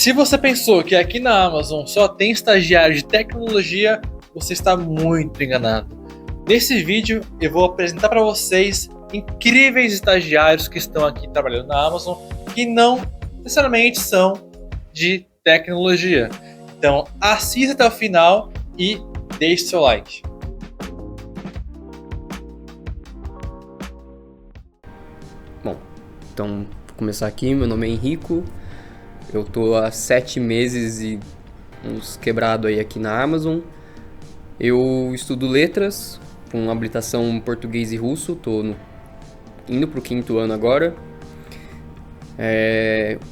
Se você pensou que aqui na Amazon só tem estagiário de tecnologia, você está muito enganado. Nesse vídeo eu vou apresentar para vocês incríveis estagiários que estão aqui trabalhando na Amazon que não necessariamente são de tecnologia. Então assista até o final e deixe seu like. Bom, então vou começar aqui. Meu nome é Henrico, eu tô há 7 meses e uns quebrado aí aqui na Amazon. Eu estudo letras com habilitação português e russo, tô indo pro 5º ano agora.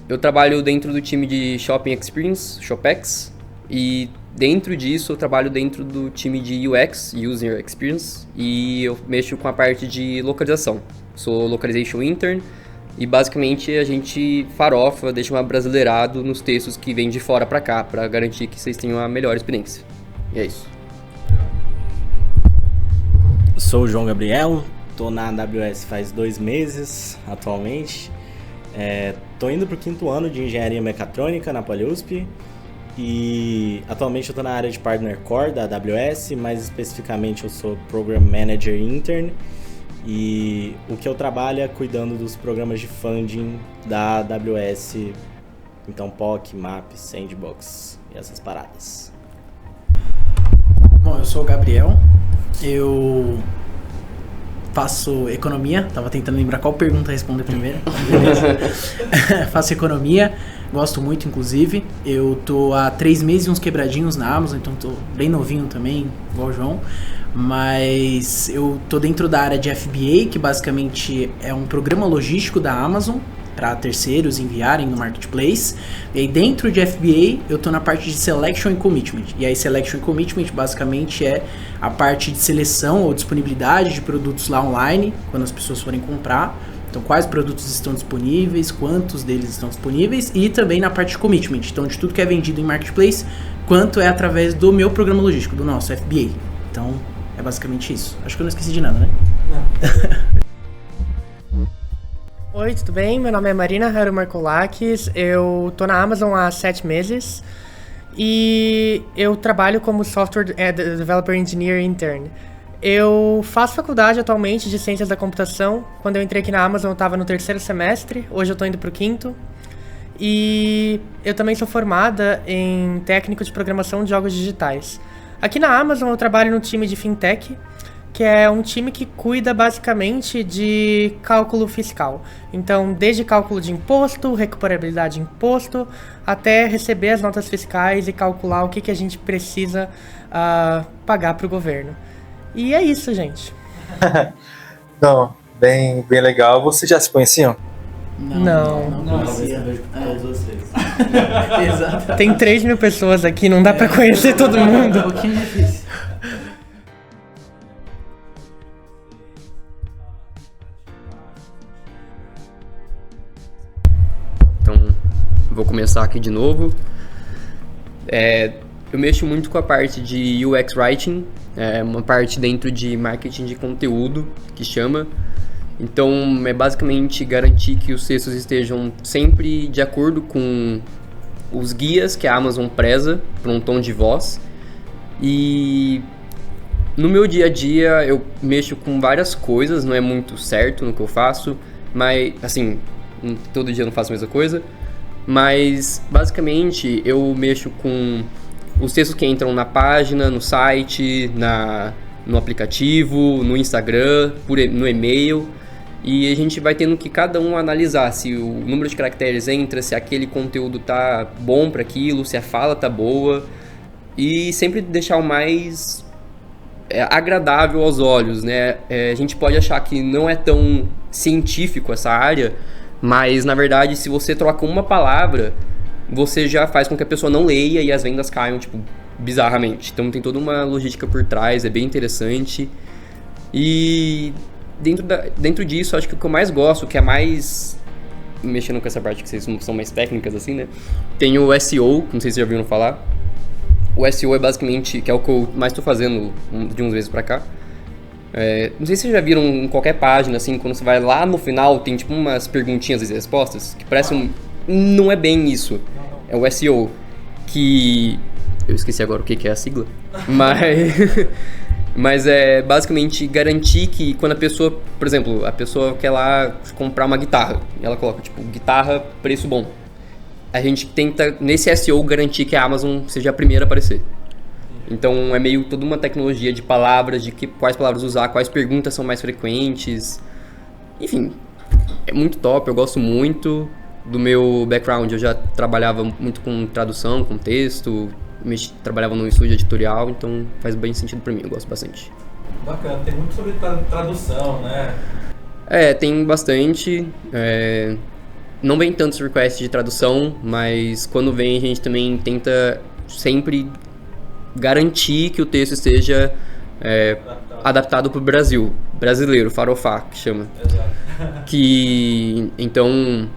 Eu trabalho dentro do time de Shopping Experience, Shopex, e dentro disso eu trabalho dentro do time de UX, User Experience, e eu mexo com a parte de localização. Sou Localization Intern e basicamente a gente farofa, deixa um abrasileirado nos textos que vêm de fora para cá, para garantir que vocês tenham a melhor experiência. E é isso. Sou o João Gabriel, tô na AWS faz 2 meses atualmente. Tô indo pro 5º ano de Engenharia Mecatrônica na PoliUSP e atualmente eu tô na área de Partner Core da AWS, mais especificamente eu sou Program Manager Intern e o que eu trabalho é cuidando dos programas de funding da AWS, então POC, MAP, Sandbox e essas paradas. Bom, eu sou o Gabriel, eu faço economia, tava tentando lembrar qual pergunta responder primeiro, beleza. Faço economia, gosto muito inclusive, eu tô há 3 meses e uns quebradinhos na Amazon, então tô bem novinho também, igual o João, mas eu tô dentro da área de FBA, que basicamente é um programa logístico da Amazon, para terceiros enviarem no Marketplace. E aí dentro de FBA eu tô na parte de Selection e Commitment. E aí Selection e Commitment basicamente é a parte de seleção ou disponibilidade de produtos lá online, quando as pessoas forem comprar. Então quais produtos estão disponíveis, quantos deles estão disponíveis, e também na parte de Commitment. Então de tudo que é vendido em Marketplace, quanto é através do meu programa logístico, do nosso FBA. Então é basicamente isso. Acho que eu não esqueci de nada, né? Não. Oi, tudo bem? Meu nome é Marina Haru Markolakis, eu tô na Amazon há 7 meses e eu trabalho como Software Developer Engineer Intern. Eu faço faculdade atualmente de Ciências da Computação. Quando eu entrei aqui na Amazon eu estava no 3º semestre, hoje eu tô indo pro 5º. E eu também sou formada em técnico de programação de jogos digitais. Aqui na Amazon eu trabalho no time de Fintech, que é um time que cuida basicamente de cálculo fiscal. Então, desde cálculo de imposto, recuperabilidade de imposto, até receber as notas fiscais e calcular o que a gente precisa pagar para o governo. E é isso, gente. Não, bem legal. Vocês já se conheciam? Não. Conhecia. Exato. Tem 3.000 pessoas aqui, não dá para conhecer todo mundo. Um pouquinho difícil. Então, vou começar aqui de novo. Eu mexo muito com a parte de UX Writing, uma parte dentro de marketing de conteúdo, que chama. Então, é basicamente garantir que os textos estejam sempre de acordo com os guias que a Amazon preza para um tom de voz. E no meu dia a dia, eu mexo com várias coisas, não é muito certo no que eu faço, mas, assim, todo dia eu não faço a mesma coisa, mas basicamente eu mexo com os textos que entram na página, no site, no aplicativo, no Instagram, no e-mail, e a gente vai tendo que cada um analisar se o número de caracteres entra, se aquele conteúdo tá bom para aquilo, se a fala tá boa, e sempre deixar o mais agradável aos olhos, né? A gente pode achar que não é tão científico essa área, mas na verdade se você troca uma palavra, você já faz com que a pessoa não leia e as vendas caiam, tipo, bizarramente. Então tem toda uma logística por trás, é bem interessante. E dentro disso, acho que o que eu mais gosto, que é mais mexendo com essa parte que vocês são mais técnicas assim, né? Tem o SEO, não sei se vocês já ouviram falar. O SEO é basicamente, que é o que eu mais estou fazendo de uns meses pra cá. Não sei se vocês já viram em qualquer página, assim, quando você vai lá no final, tem tipo umas perguntinhas e respostas, que parece Não é bem isso. é o SEO, que eu esqueci agora o que é a sigla, mas é basicamente garantir que quando a pessoa, por exemplo, a pessoa quer lá comprar uma guitarra, e ela coloca tipo guitarra, preço bom. A gente tenta, nesse SEO, garantir que a Amazon seja a primeira a aparecer. Então é meio toda uma tecnologia de palavras, de quais palavras usar, quais perguntas são mais frequentes. Enfim, é muito top, eu gosto muito do meu background. Eu já trabalhava muito com tradução, com texto, trabalhava num estúdio editorial, então faz bem sentido pra mim, eu gosto bastante. Bacana, tem muito sobre tradução, né? Tem bastante. Não vem tantos requests de tradução, mas quando vem a gente também tenta sempre garantir que o texto esteja adaptado para o Brasil, brasileiro, farofá, que chama. Exato. Que, então,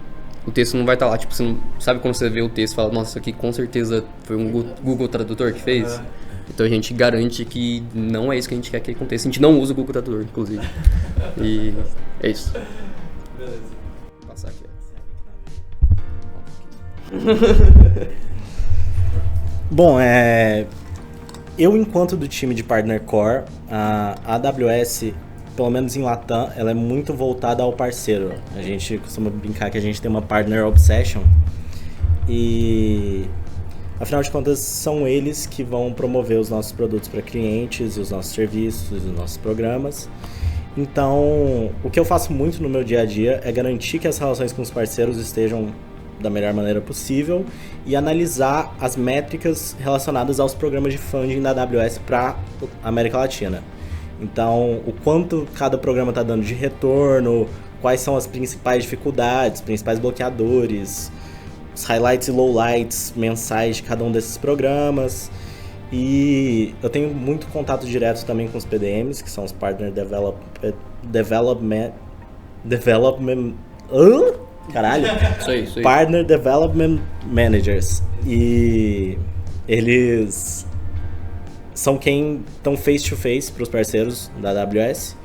o texto não vai estar lá, tipo, você não sabe quando você vê o texto e fala, nossa, isso aqui com certeza foi um Google Tradutor que fez. Então a gente garante que não é isso que a gente quer que aconteça. A gente não usa o Google Tradutor, inclusive. E é isso. Beleza. Vou passar aqui. Bom, eu enquanto do time de Partner Core, a AWS, pelo menos em Latam, ela é muito voltada ao parceiro. A gente costuma brincar que a gente tem uma Partner Obsession e, afinal de contas, são eles que vão promover os nossos produtos para clientes, os nossos serviços, os nossos programas. Então, o que eu faço muito no meu dia a dia é garantir que as relações com os parceiros estejam da melhor maneira possível e analisar as métricas relacionadas aos programas de funding da AWS para a América Latina. Então, o quanto cada programa está dando de retorno, quais são as principais dificuldades, principais bloqueadores, os highlights e lowlights mensais de cada um desses programas. E eu tenho muito contato direto também com os PDMs, que são os Partner Development... Caralho! Isso aí. Partner Development Managers. E eles são quem estão face to face para os parceiros da AWS.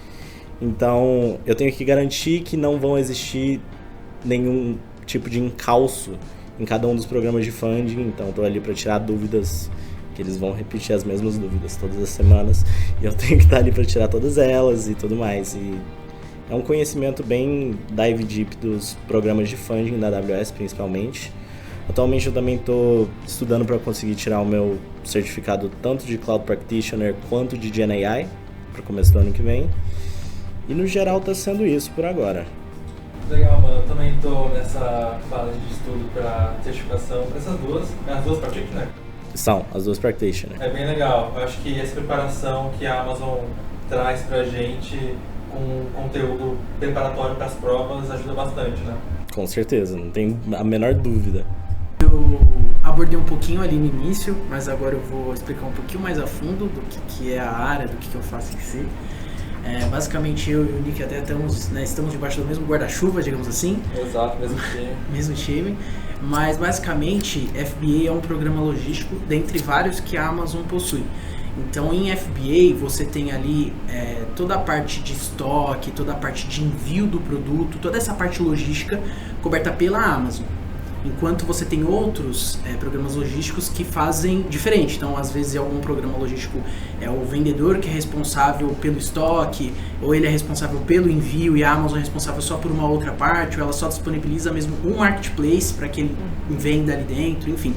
Então eu tenho que garantir que não vão existir nenhum tipo de encalço em cada um dos programas de funding. Então estou ali para tirar dúvidas, que eles vão repetir as mesmas dúvidas todas as semanas. E eu tenho que estar ali para tirar todas elas e tudo mais. E é um conhecimento bem dive deep dos programas de funding da AWS, principalmente. Atualmente eu também estou estudando para conseguir tirar o meu certificado tanto de Cloud Practitioner quanto de GenAI para o começo do ano que vem. E no geral está sendo isso por agora. Legal, mano. Eu também estou nessa fase de estudo para certificação para essas duas. As duas practitioner? São, as duas practitioner. É bem legal. Eu acho que essa preparação que a Amazon traz pra gente com conteúdo preparatório para as provas ajuda bastante, né? Com certeza, não tem a menor dúvida. Eu abordei um pouquinho ali no início, mas agora eu vou explicar um pouquinho mais a fundo do que é a área, do que eu faço em si. Basicamente eu e o Nick até estamos debaixo do mesmo guarda-chuva, digamos assim. Exato, mesmo time. Mesmo time. Mas basicamente FBA é um programa logístico dentre vários que a Amazon possui. Então em FBA você tem ali toda a parte de estoque, toda a parte de envio do produto, toda essa parte logística coberta pela Amazon. Enquanto você tem outros programas logísticos que fazem diferente. Então às vezes algum programa logístico é o vendedor que é responsável pelo estoque, ou ele é responsável pelo envio e a Amazon é responsável só por uma outra parte, ou ela só disponibiliza mesmo um marketplace para que ele venda ali dentro, enfim.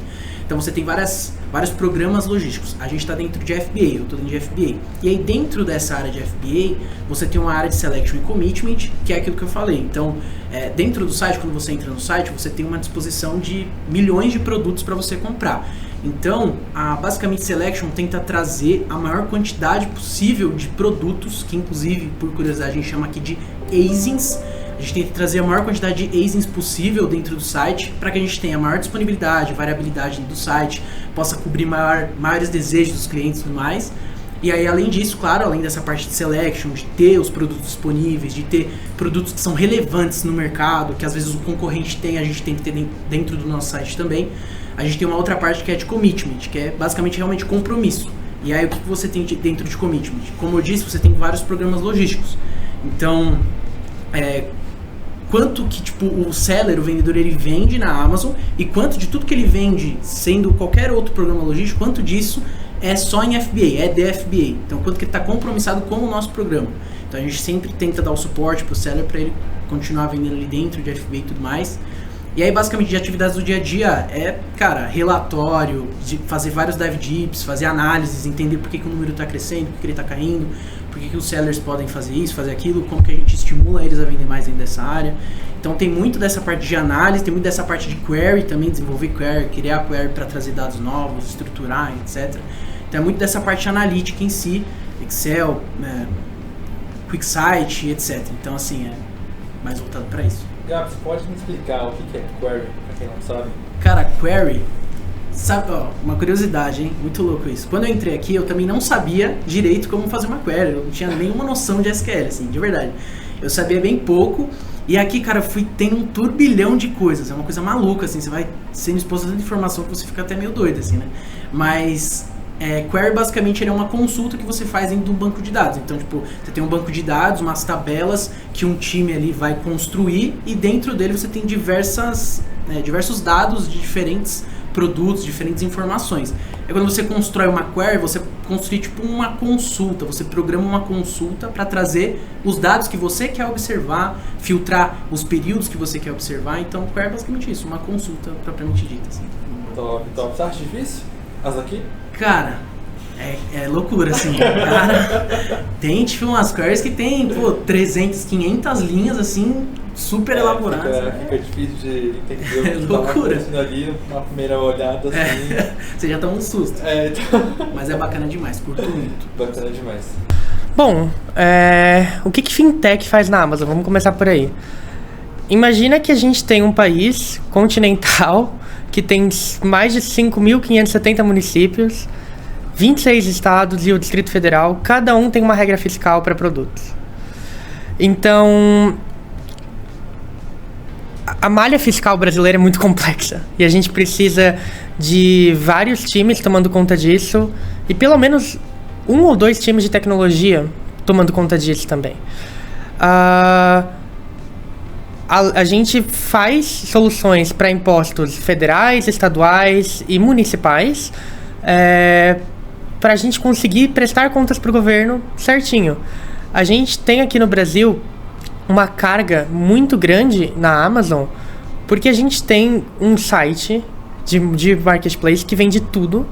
Então você tem vários programas logísticos. A gente está dentro de FBA, eu estou dentro de FBA. E aí dentro dessa área de FBA, você tem uma área de Selection e Commitment, que é aquilo que eu falei. Então, dentro do site, quando você entra no site, você tem uma disposição de milhões de produtos para você comprar. Então, basicamente Selection tenta trazer a maior quantidade possível de produtos, que inclusive, por curiosidade, a gente chama aqui de ASINs. A gente tenta trazer a maior quantidade de ASINs possível dentro do site para que a gente tenha maior disponibilidade, variabilidade do site, possa cobrir maiores desejos dos clientes e tudo mais. E aí, além disso, claro, além dessa parte de selection, de ter os produtos disponíveis, de ter produtos que são relevantes no mercado, que às vezes o concorrente tem, a gente tem que ter dentro do nosso site também, a gente tem uma outra parte que é de commitment, que é basicamente realmente compromisso. E aí, o que você tem dentro de commitment? Como eu disse, você tem vários programas logísticos. Então, quanto que tipo o seller, o vendedor, ele vende na Amazon e quanto de tudo que ele vende, sendo qualquer outro programa logístico, quanto disso é só em FBA, é de FBA. Então quanto que ele está compromissado com o nosso programa. Então a gente sempre tenta dar o suporte pro seller para ele continuar vendendo ali dentro de FBA e tudo mais. E aí basicamente de atividades do dia a dia é, cara, relatório, de fazer vários dive deeps, fazer análises, entender por que o número está crescendo, por que ele está caindo, por que os sellers podem fazer isso, fazer aquilo, como que a gente estimula eles a vender mais dentro dessa área. Então tem muito dessa parte de análise, tem muito dessa parte de query também, desenvolver query, criar query para trazer dados novos, estruturar, etc. Então é muito dessa parte analítica em si, Excel, QuickSight, etc. Então assim, é mais voltado para isso. Gabs, pode me explicar o que é query, pra quem não sabe? Cara, query, sabe, ó, uma curiosidade, hein? Muito louco isso. Quando eu entrei aqui, eu também não sabia direito como fazer uma query, eu não tinha nenhuma noção de SQL, assim, de verdade. Eu sabia bem pouco, e aqui, cara, eu fui tendo um turbilhão de coisas, é uma coisa maluca, assim, você vai sendo exposto a tanta informação que você fica até meio doido, assim, né? Mas... query basicamente ele é uma consulta que você faz dentro de um banco de dados. Então, tipo, você tem um banco de dados, umas tabelas que um time ali vai construir e dentro dele você tem diversos dados de diferentes produtos, diferentes informações. É quando você constrói uma query, você construi tipo uma consulta, você programa uma consulta para trazer os dados que você quer observar, filtrar os períodos que você quer observar. Então, query é basicamente isso, uma consulta propriamente dita. Assim. Top. Você acha difícil? As aqui? Cara, é loucura, assim. Cara, tem tipo umas queries que tem, 300, 500 linhas, assim, super elaboradas. Fica difícil de entender o que loucura. tá acontecendo ali, uma primeira olhada, assim. Você já toma um susto. Então... Mas é bacana demais, curto muito. Bacana demais. Bom, o que fintech faz na Amazon? Vamos começar por aí. Imagina que a gente tem um país continental que tem mais de 5.570 municípios, 26 estados e o Distrito Federal. Cada um tem uma regra fiscal para produtos. Então, a malha fiscal brasileira é muito complexa e a gente precisa de vários times tomando conta disso e pelo menos 1 ou 2 times de tecnologia tomando conta disso também. A gente faz soluções para impostos federais, estaduais e municipais para a gente conseguir prestar contas para o governo certinho. A gente tem aqui no Brasil uma carga muito grande na Amazon porque a gente tem um site de marketplace que vende tudo,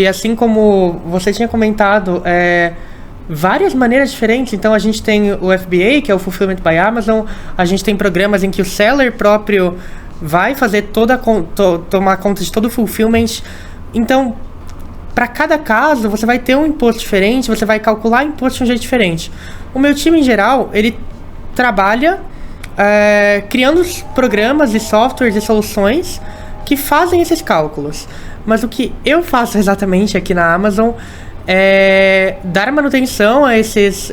assim como você tinha comentado, várias maneiras diferentes. Então a gente tem o FBA, que é o Fulfillment by Amazon, a gente tem programas em que o seller próprio vai fazer tomar conta de todo o fulfillment. Então, para cada caso, você vai ter um imposto diferente, você vai calcular imposto de um jeito diferente. O meu time, em geral, ele trabalha criando programas e softwares e soluções que fazem esses cálculos. Mas o que eu faço exatamente aqui na Amazon dar manutenção a esses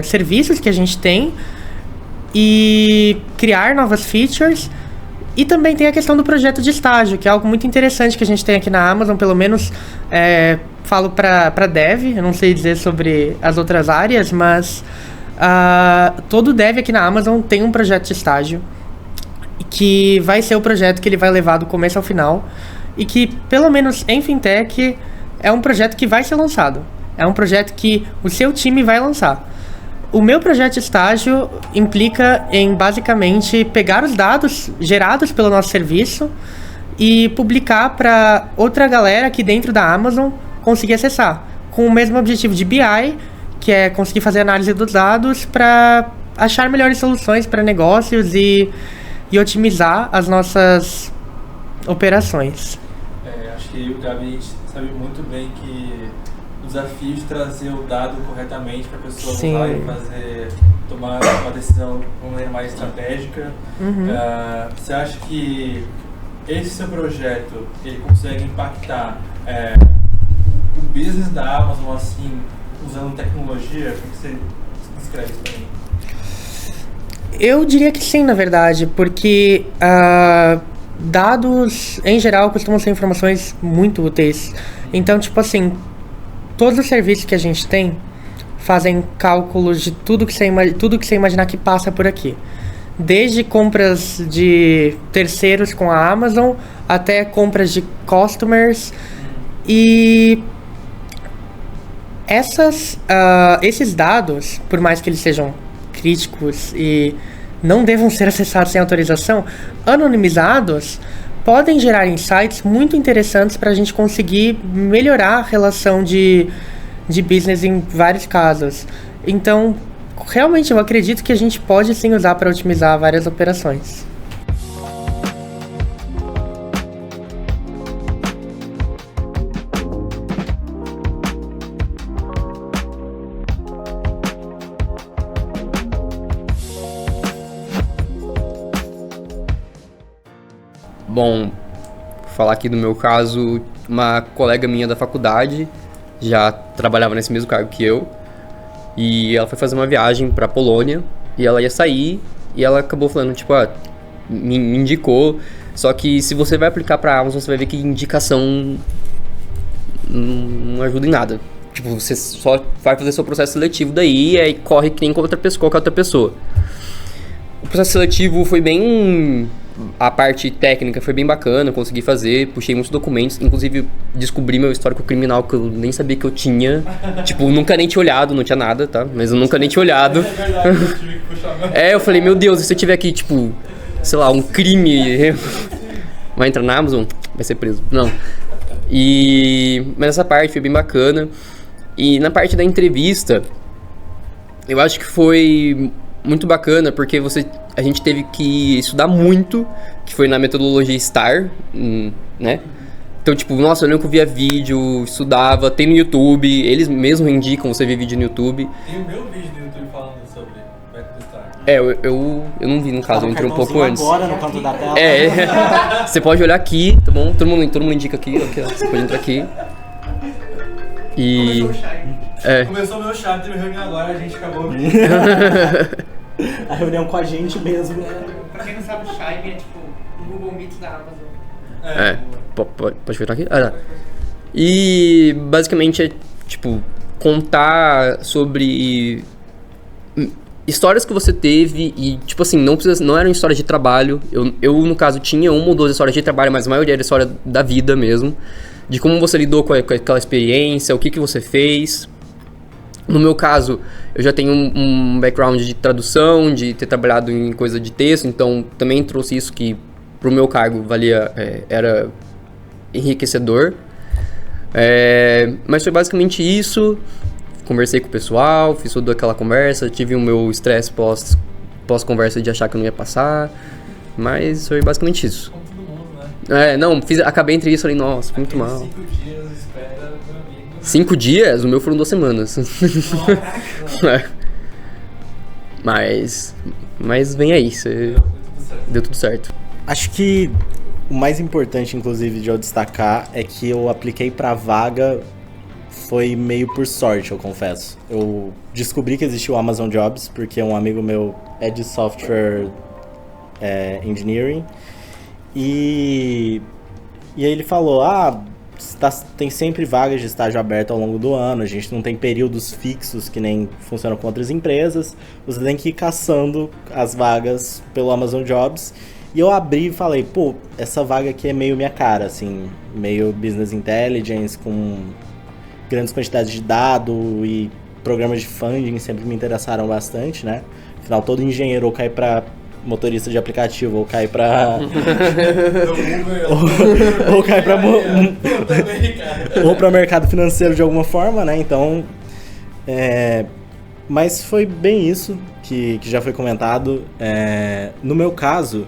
serviços que a gente tem e criar novas features. E também tem a questão do projeto de estágio, que é algo muito interessante que a gente tem aqui na Amazon, pelo menos falo para dev, eu não sei dizer sobre as outras áreas, mas todo dev aqui na Amazon tem um projeto de estágio, que vai ser o projeto que ele vai levar do começo ao final, e que, pelo menos em fintech, é um projeto que vai ser lançado. É um projeto que o seu time vai lançar. O meu projeto de estágio implica em, basicamente, pegar os dados gerados pelo nosso serviço e publicar para outra galera aqui dentro da Amazon conseguir acessar, com o mesmo objetivo de BI, que é conseguir fazer análise dos dados para achar melhores soluções para negócios e otimizar as nossas operações. Acho que o Gabi sabe muito bem que o desafio de trazer o dado corretamente para a pessoa usar e tomar uma decisão de uma maneira mais estratégica. Você acha que esse seu projeto ele consegue impactar o business da Amazon assim, usando tecnologia? O que você descreve isso para mim? Eu diria que sim, na verdade, porque dados, em geral, costumam ser informações muito úteis. Então, tipo assim, todos os serviços que a gente tem fazem cálculos de tudo que você imaginar que passa por aqui. desde compras de terceiros com a Amazon até compras de customers. E esses dados, por mais que eles sejam críticos e não devam ser acessados sem autorização, anonimizados, podem gerar insights muito interessantes para a gente conseguir melhorar a relação de business em vários casos. Então, realmente eu acredito que a gente pode sim usar para otimizar várias operações. Bom, vou falar aqui do meu caso, uma colega minha da faculdade já trabalhava nesse mesmo cargo que eu, e ela foi fazer uma viagem pra Polônia, e ela ia sair, e ela acabou falando, tipo, me indicou, só que se você vai aplicar pra Amazon, você vai ver que indicação não ajuda em nada. Tipo, você só vai fazer seu processo seletivo daí, e aí corre que nem qualquer outra pessoa. O processo seletivo foi bem... A parte técnica foi bem bacana, consegui fazer, puxei muitos documentos, inclusive descobri meu histórico criminal que eu nem sabia que eu tinha. Tipo, nunca nem tinha olhado, não tinha nada, tá? Mas eu nunca nem tinha olhado. É verdade, eu tive que puxar meu. Eu falei, meu Deus, e se eu tiver aqui, tipo, sei lá, um crime, vai entrar na Amazon? Vai ser preso. Não. Mas essa parte foi bem bacana. E na parte da entrevista, eu acho que foi muito bacana, porque a gente teve que estudar muito, que foi na metodologia STAR, né? Então, tipo, nossa, eu lembro que eu via vídeo, estudava, tem no YouTube, eles mesmos indicam você ver vídeo no YouTube. Tem o meu vídeo no YouTube falando sobre método STAR. Eu não vi, no caso, eu entrei um pouco antes. Agora, no canto da tela. Você pode olhar aqui, tá bom? Todo mundo indica aqui, ó, você pode entrar aqui. E... Começou o meu chat, teve reunião agora, a gente acabou. A reunião com a gente mesmo. Pra quem não sabe, o Shine é tipo o Google Meet da Amazon. Pode virar aqui? Tá. E basicamente é tipo contar sobre histórias que você teve e tipo assim, não eram histórias de trabalho. Eu no caso tinha uma ou duas histórias de trabalho, mas a maioria era história da vida mesmo, de como você lidou com aquela experiência, o que você fez. No meu caso, eu já tenho um background de tradução, de ter trabalhado em coisa de texto, então também trouxe isso que pro meu cargo era enriquecedor. Mas foi basicamente isso. Conversei com o pessoal, fiz toda aquela conversa, tive o meu estresse pós-conversa de achar que eu não ia passar, mas foi basicamente isso. Com todo mundo, né? Acabei entre isso e falei, nossa, foi muito mal. 5 dias espera, meu amigo. 5 dias? O meu foram 2 semanas. Mas vem aí, deu tudo certo. Acho que o mais importante, inclusive, de eu destacar é que eu apliquei pra vaga foi meio por sorte, eu confesso. Eu descobri que existia o Amazon Jobs porque um amigo meu é de software engineering e aí ele falou, tem sempre vagas de estágio aberto ao longo do ano, a gente não tem períodos fixos que nem funcionam com outras empresas, você tem que ir caçando as vagas pelo Amazon Jobs. E eu abri e falei, pô, essa vaga aqui é meio minha cara, assim, meio business intelligence, com grandes quantidades de dados e programas de funding sempre me interessaram bastante, né? Afinal, todo engenheiro ou cai pra motorista de aplicativo, ou cai pra... ou cai pra... ou pra mercado financeiro de alguma forma, né? Então, mas foi bem isso que já foi comentado. No meu caso,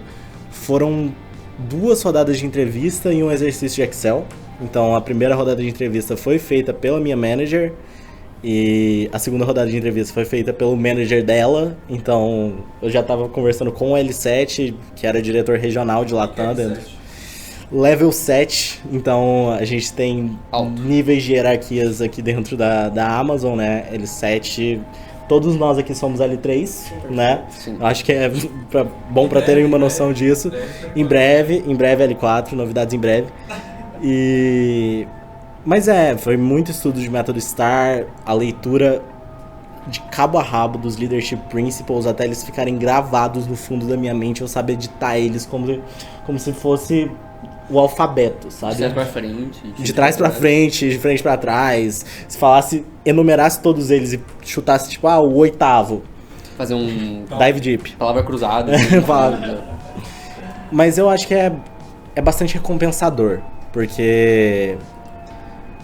foram 2 rodadas de entrevista e um exercício de Excel. Então, a primeira rodada de entrevista foi feita pela minha manager e a segunda rodada de entrevista foi feita pelo manager dela. Então, eu já estava conversando com o L7, que era diretor regional de Latam. Level 7. Então, a gente tem níveis de hierarquias aqui dentro da Amazon, né? L7... Todos nós aqui somos L3, né? Sim. Acho que é bom para terem uma noção disso. Em breve L4, novidades em breve. Mas foi muito estudo de método STAR, a leitura de cabo a rabo dos Leadership Principles até eles ficarem gravados no fundo da minha mente, eu saber editar eles como se fosse o alfabeto, sabe? De trás pra frente. De trás pra frente, de frente pra trás. Se falasse, enumerasse todos eles e chutasse, tipo, o 8º. Fazer um... Dive Deep. Palavra cruzada. Mas eu acho que é bastante recompensador, porque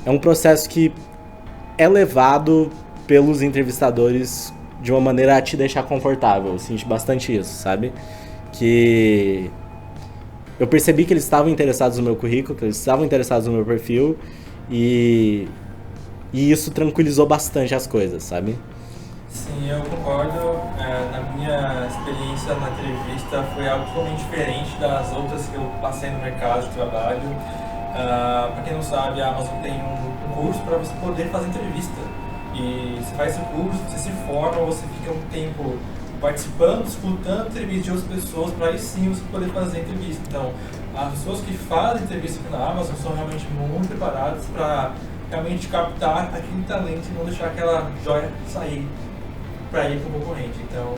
é um processo que é levado pelos entrevistadores de uma maneira a te deixar confortável. Eu senti bastante isso, sabe? Que eu percebi que eles estavam interessados no meu currículo, que eles estavam interessados no meu perfil, e isso tranquilizou bastante as coisas, sabe? Sim, eu concordo. Na minha experiência na entrevista foi algo totalmente diferente das outras que eu passei no mercado de trabalho. Para quem não sabe, a Amazon tem um curso para você poder fazer entrevista. E você faz esse curso, você se forma, você fica um tempo participando, escutando entrevistas de outras pessoas, para aí sim você poder fazer entrevista. Então, as pessoas que fazem entrevista aqui na Amazon são realmente muito preparadas para realmente captar aquele talento e não deixar aquela joia sair para ir para o concorrente. Então,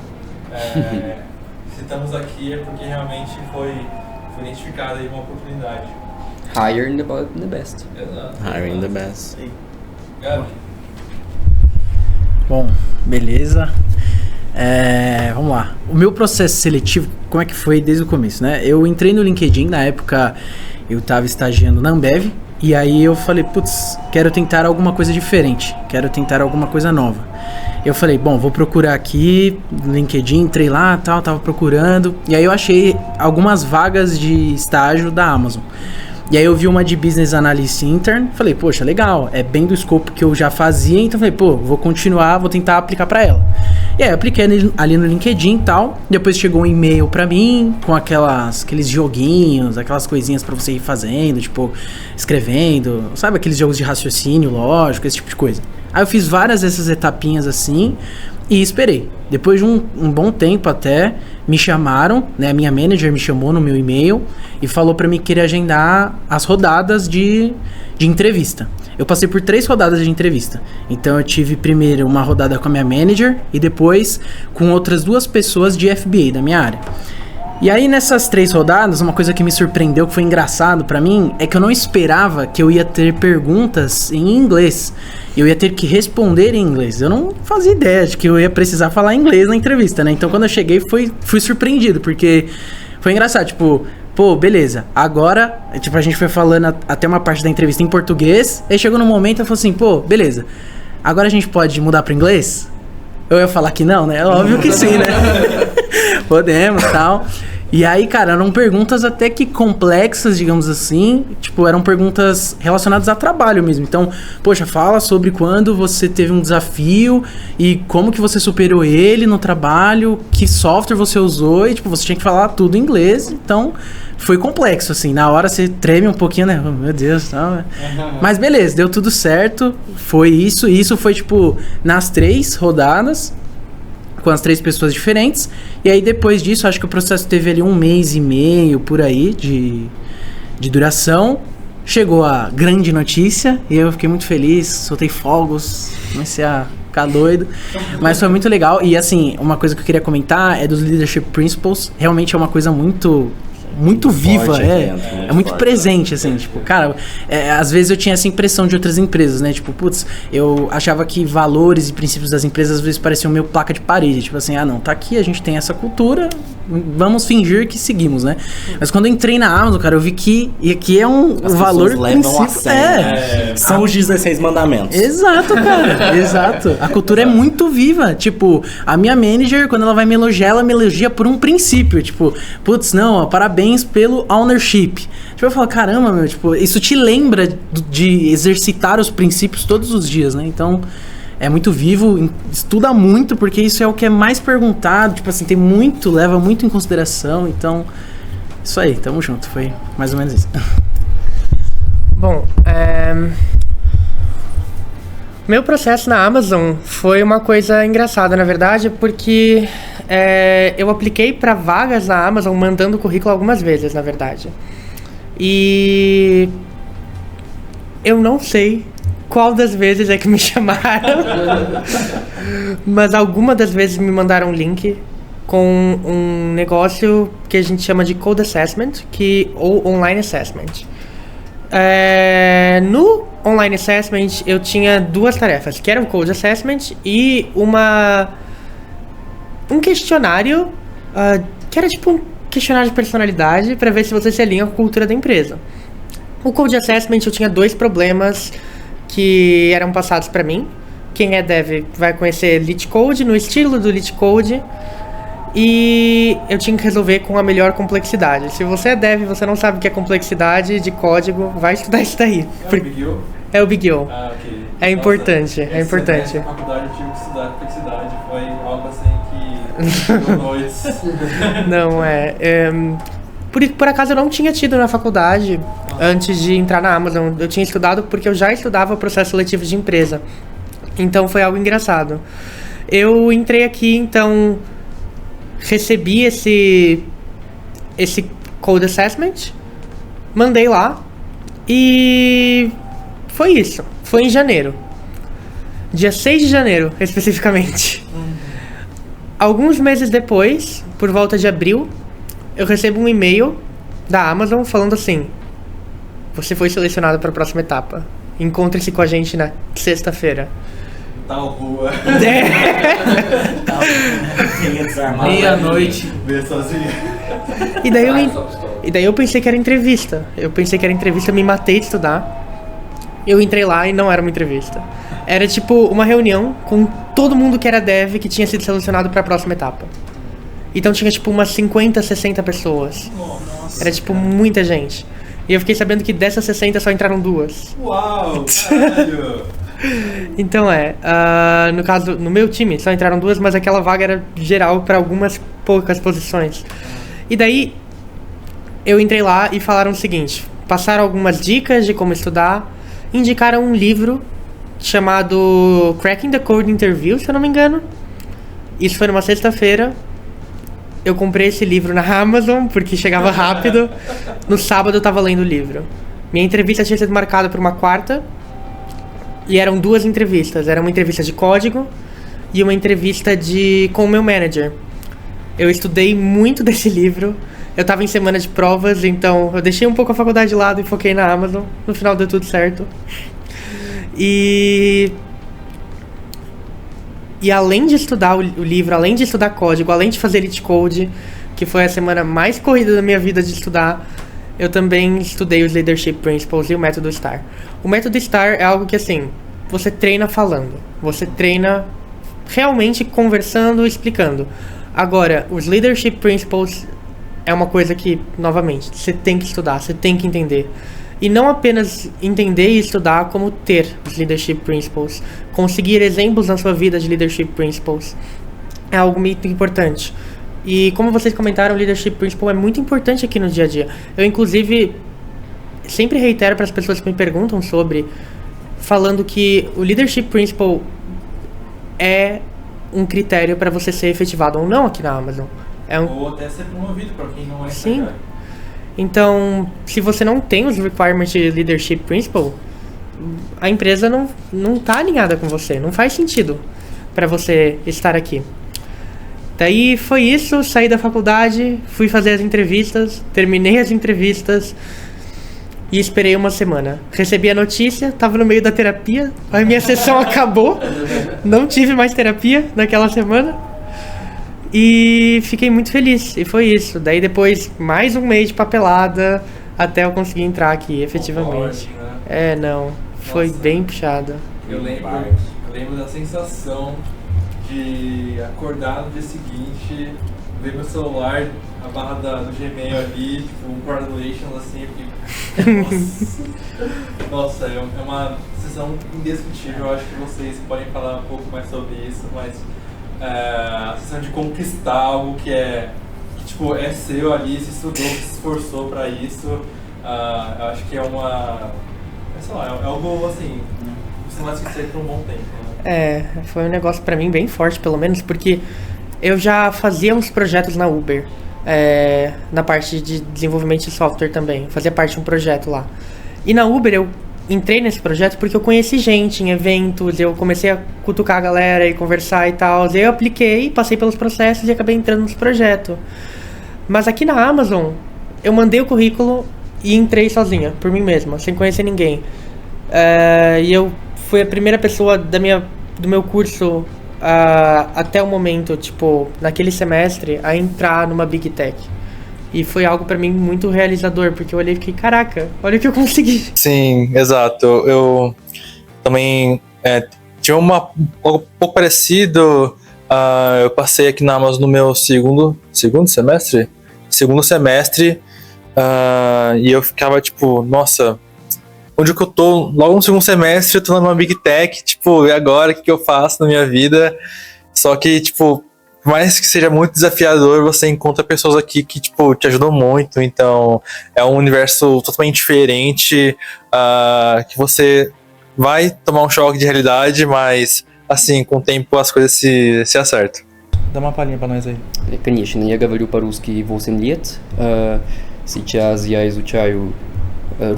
se estamos aqui é porque realmente foi identificada aí uma oportunidade. Hire the best. Exato. Hiring the best. Gabi. Bom, beleza. Vamos lá. O meu processo seletivo, como é que foi desde o começo, né? Eu entrei no LinkedIn, na época eu tava estagiando na Ambev, e aí eu falei, putz, quero tentar alguma coisa diferente, quero tentar alguma coisa nova. Eu falei, bom, vou procurar aqui no LinkedIn, entrei lá, tava procurando, e aí eu achei algumas vagas de estágio da Amazon. E aí eu vi uma de Business Analyst Intern, falei, poxa, legal, é bem do escopo que eu já fazia, então falei, vou continuar, vou tentar aplicar pra ela. E aí eu apliquei ali no LinkedIn e tal, depois chegou um e-mail pra mim, com aqueles joguinhos, aquelas coisinhas pra você ir fazendo, tipo, escrevendo, sabe aqueles jogos de raciocínio, lógico, esse tipo de coisa. Aí eu fiz várias dessas etapinhas assim, e esperei. Depois de um bom tempo até, me chamaram, né? A minha manager me chamou no meu e-mail e falou pra mim que queria agendar as rodadas de entrevista. Eu passei por 3 rodadas de entrevista. Então eu tive primeiro uma rodada com a minha manager e depois com outras 2 pessoas de FBA da minha área. E aí nessas 3 rodadas, uma coisa que me surpreendeu, que foi engraçado pra mim, é que eu não esperava que eu ia ter perguntas em inglês. Eu ia ter que responder em inglês. Eu não fazia ideia de que eu ia precisar falar inglês na entrevista, né? Então quando eu cheguei fui surpreendido, porque foi engraçado, tipo, beleza, agora, tipo, a gente foi falando até uma parte da entrevista em português, aí chegou num momento e eu falei assim, beleza, agora a gente pode mudar pro inglês? Eu ia falar que não, né? Óbvio que sim, né? Podemos e tal. E aí, cara, eram perguntas até que complexas, digamos assim. Tipo, eram perguntas relacionadas a trabalho mesmo. Então, poxa, fala sobre quando você teve um desafio e como que você superou ele no trabalho, que software você usou e, tipo, você tinha que falar tudo em inglês. Então, foi complexo, assim. Na hora você treme um pouquinho, né? Oh, meu Deus, não. Mas beleza, deu tudo certo. Foi isso. E isso foi, tipo, nas 3 rodadas, com as 3 pessoas diferentes. E aí depois disso, acho que o processo teve ali 1 mês e meio por aí de duração. Chegou a grande notícia e eu fiquei muito feliz, soltei fogos, comecei a ficar doido, mas foi muito legal. E assim, uma coisa que eu queria comentar é dos Leadership Principles. Realmente é uma coisa muito viva, é muito presente, assim, tipo, cara, às vezes eu tinha essa impressão de outras empresas, né, tipo, putz, eu achava que valores e princípios das empresas às vezes pareciam meio placa de parede, tipo assim, não, tá aqui, a gente tem essa cultura, vamos fingir que seguimos, né, mas quando eu entrei na Amazon, cara, eu vi que aqui é um valor princípio, são os 16 mandamentos. Exato, cara, exato, a cultura é muito viva, tipo, a minha manager, quando ela vai me elogiar, ela me elogia por um princípio, tipo, putz, não, parabéns pelo ownership. Tipo, eu falo, caramba, meu, tipo, isso te lembra de exercitar os princípios todos os dias, né? Então, é muito vivo, estuda muito, porque isso é o que é mais perguntado, tipo assim, leva muito em consideração, então, isso aí, tamo junto, foi mais ou menos isso. Bom, meu processo na Amazon foi uma coisa engraçada, na verdade, porque eu apliquei para vagas na Amazon mandando currículo algumas vezes, na verdade. E eu não sei qual das vezes é que me chamaram, mas alguma das vezes me mandaram um link com um negócio que a gente chama de Code Assessment, ou Online Assessment. No Online Assessment eu tinha 2 tarefas, que era o Code Assessment e um questionário, que era tipo um questionário de personalidade para ver se você se alinha com a cultura da empresa. O Code Assessment eu tinha 2 problemas que eram passados para mim. Quem é dev vai conhecer LeetCode, no estilo do LeetCode, e eu tinha que resolver com a melhor complexidade. Se você é dev e você não sabe o que é complexidade de código, vai estudar isso daí. É o Big O? É o Big O. Ah, ok. É importante, é importante. Na faculdade eu tive que estudar complexidade, foi algo assim que deu noites. Não, por acaso eu não tinha tido na faculdade antes de entrar na Amazon. Eu tinha estudado porque eu já estudava processo seletivo de empresa. Então foi algo engraçado. Eu entrei aqui, então recebi esse Code Assessment, mandei lá e foi isso. Foi em janeiro. Dia 6 de janeiro, especificamente. Alguns meses depois, por volta de abril, eu recebo um e-mail da Amazon falando assim: você foi selecionado para a próxima etapa. Encontre-se com a gente na sexta-feira. Tal rua. Meia-noite. Ver sozinho. E daí eu pensei que era entrevista. Eu me matei de estudar. Eu entrei lá e não era uma entrevista. Era tipo uma reunião com todo mundo que era dev que tinha sido selecionado para a próxima etapa. Então tinha tipo umas 50, 60 pessoas. Nossa, Era tipo muita gente. E eu fiquei sabendo que dessas 60 só entraram 2. Uau, caralho. Então no caso, no meu time só entraram 2, mas aquela vaga era geral para algumas poucas posições. E daí eu entrei lá e falaram o seguinte: passaram algumas dicas de como estudar, indicaram um livro chamado Cracking the Code Interview, se eu não me engano. Isso foi numa sexta-feira. Eu comprei esse livro na Amazon porque chegava rápido. No sábado eu tava lendo o livro. Minha entrevista tinha sido marcada para uma quarta. E eram 2 entrevistas. Era uma entrevista de código e uma entrevista com o meu manager. Eu estudei muito desse livro. Eu tava em semana de provas, então eu deixei um pouco a faculdade de lado e foquei na Amazon. No final deu tudo certo. E além de estudar o livro, além de estudar código, além de fazer LeetCode, que foi a semana mais corrida da minha vida de estudar, eu também estudei os Leadership Principles e o Método STAR. O Método STAR é algo que, assim, você treina falando. Você treina realmente conversando, explicando. Agora, os Leadership Principles é uma coisa que, novamente, você tem que estudar, você tem que entender. E não apenas entender e estudar, como ter os Leadership Principles. Conseguir exemplos na sua vida de Leadership Principles é algo muito importante. E como vocês comentaram, o Leadership Principle é muito importante aqui no dia a dia. Eu, inclusive, sempre reitero para as pessoas que me perguntam sobre, falando que o Leadership Principle é um critério para você ser efetivado ou não aqui na Amazon. Ou até ser promovido para quem não é Sim. estagiário. Então, se você não tem os requirements de Leadership Principle, a empresa não tá alinhada com você. Não faz sentido para você estar aqui. Daí foi isso, saí da faculdade, fui fazer as entrevistas, terminei as entrevistas e esperei uma semana. Recebi a notícia, tava no meio da terapia, a minha sessão acabou, não tive mais terapia naquela semana. E fiquei muito feliz, e foi isso. Daí depois, mais um mês de papelada, até eu conseguir entrar aqui, efetivamente. Foi Nossa. bem puxado. Eu lembro da sensação de acordar no dia seguinte, ver meu celular, a barra do Gmail ali, tipo, um congratulations assim, nossa, é uma sensação indescritível. Eu acho que vocês podem falar um pouco mais sobre isso, mas a sensação de conquistar algo que tipo, é seu ali, se estudou, se esforçou pra isso, eu acho que é algo assim, você não vai esquecer por um bom tempo, né? Foi um negócio pra mim bem forte, pelo menos, porque eu já fazia uns projetos na Uber, na parte de desenvolvimento de software também, eu fazia parte de um projeto lá. E na Uber eu entrei nesse projeto porque eu conheci gente em eventos, eu comecei a cutucar a galera e conversar e tal. Aí eu apliquei, passei pelos processos e acabei entrando nesse projeto. Mas aqui na Amazon, eu mandei o currículo e entrei sozinha, por mim mesma, sem conhecer ninguém. E eu fui a primeira pessoa do meu curso até o momento, tipo, naquele semestre, a entrar numa Big Tech. E foi algo pra mim muito realizador, porque eu olhei e fiquei, caraca, olha o que eu consegui. Sim, exato. Eu também tinha algo um pouco parecido. Eu passei aqui na Amazon no meu segundo semestre? Segundo semestre. E eu ficava tipo, nossa, onde que eu tô? Logo no segundo semestre eu tô numa Big Tech, tipo, e agora? O que eu faço na minha vida? Só que, tipo, por mais que seja muito desafiador, você encontra pessoas aqui que, tipo, te ajudam muito. Então, é um universo totalmente diferente, que você vai tomar um choque de realidade, mas, assim, com o tempo as coisas se acertam. Dá uma palhinha pra nós aí. Конечно, я говорю по-русски 8 лет. Сейчас я изучаю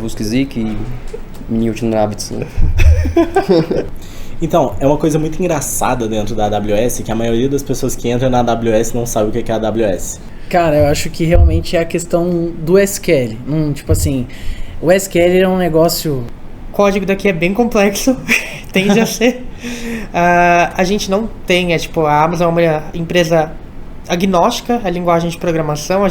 русский язык, и мне очень нравится. Então, é uma coisa muito engraçada dentro da AWS, que a maioria das pessoas que entram na AWS não sabe o que é a AWS. Cara, eu acho que realmente é a questão do SQL. Tipo assim, o SQL é um negócio... O código daqui é bem complexo, tende a ser. A gente não tem, tipo, a Amazon é uma empresa agnóstica à linguagem de programação.